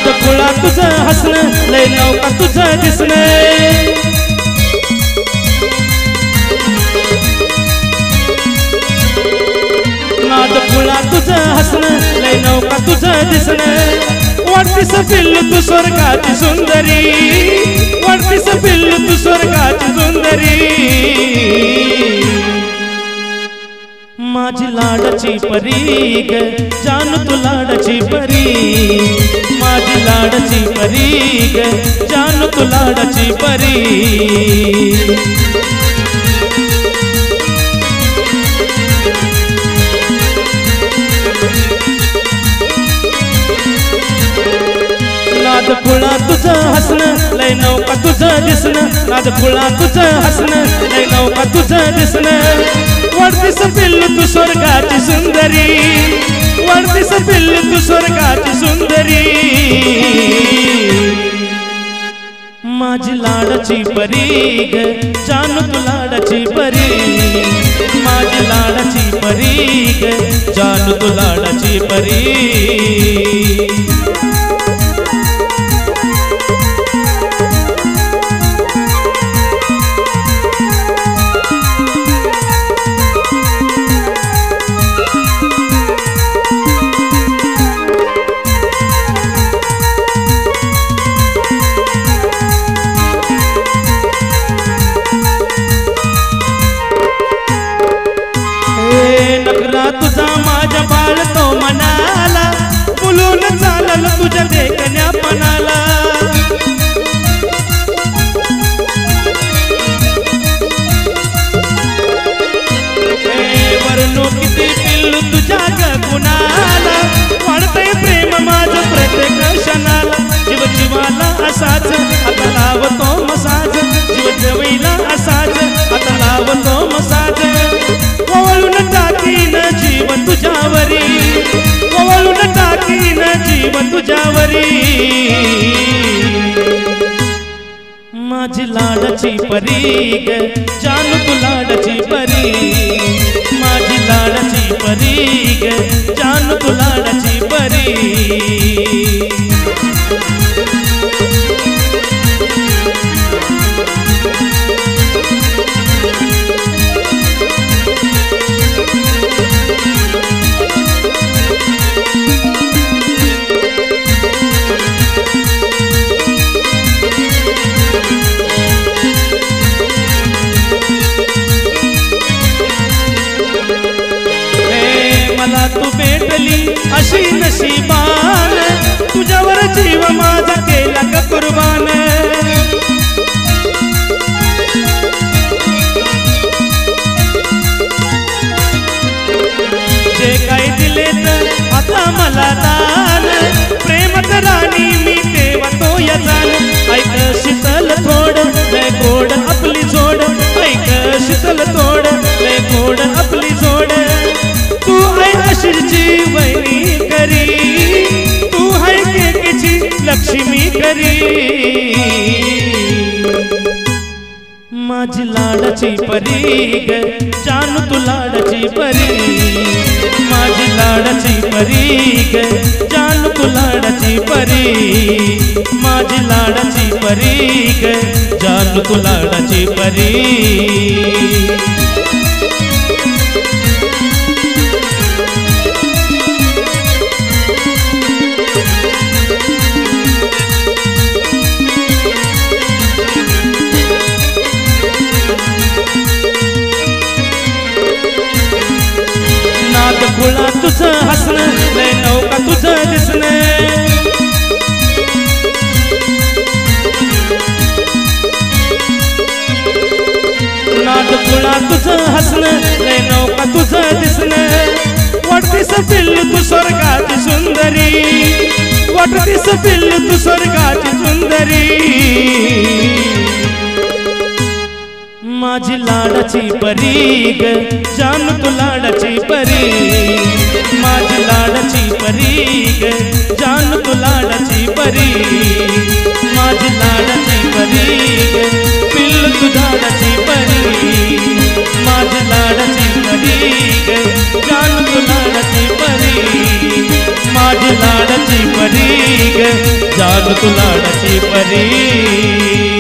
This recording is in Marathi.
नाद खुळा तुझं हसणं लय नौका तुझं दिसणं नाद खुळा तुझं हसणं लय नौका तुझं दिसणं वाटतीस पिल्लू तू स्वर्गाची सुंदरी वाटतीस पिल्लू तू स्वर्गाची सुंदरी माझी लाडाची परी ग जानू तू लाडाची परी माझी लाडाची परी ग जानू तू लाडाची परी नाद खुळा तुझं हसणं लय नौका तुझं दिसणं नाद खुळा तुझं हसणं लय नौका तुझं दिसणं वाटतीस पिल्लू तू स्वर्गाची सुंदरी वाटतीस पिल्लू तू स्वर्गाची सुंदरी माझी लाडाची परी ग जानू तू लाडाची परी माझी लाडाची परी ग जानू तू लाडाची परी नखरा तुझा माझ्या बाळतो मनाला बोलून चालल तुझ्या देखण्या पणाला वरणू किती पिल्लू तुझ्या गुणाला वाढतंय प्रेम माझं प्रत्येक क्षणाला जीव जीवाला असाच आता लावतो मसाज जीव जवळीला असाच आता लावतो मसाज ओवळून टाकीन जीव तुझ्यावरी ओवळून टाकीन जीव तुझ्यावरी माझी लाडाची परी ग जानू तू लाडाची परी माझी लाडाची परी ग जानू तू लाडाची परी मला तू भेटली अशी नशीबान तुझ्यावर जीव माझा केला का कुर्बान जे काय दिले तर आता मला दान प्रेमात राणी मी तेव्हा तो यजान ऐक शीतल थोड लय गोड आपली जोड ऐक शीतल थोड लय गोड आपली जोड तू है अशीची वैनी करी तू है केकीची लक्ष्मी करी माझी लाडाची परी ग जानू तू लाडाची परी माझी लाडाची परी ग जानू तू लाडाची परी माझी लाडाची परी ग जानू तू लाडाची परी नाद खुळा तुझं हसणं लय नौका तुझं दिसणं नाद खुळा तुझं हसणं लय नौका तुझं दिसणं वाटतीस पिल्लू तू स्वर्गाची सुंदरी वाटतीस पिल्लू तू स्वर्गाची सुंदरी माझी लाडाची परी ग जानू तू लाडाची परी माझी लाडाची परी ग जानू तू लाडाची परी माझी लाडाची परी ग पिल्लू तू लाडाची परी माझी लाडाची परी ग जानू तू लाडाची परी माझी लाडाची परी ग जाण तू लाडाची परी.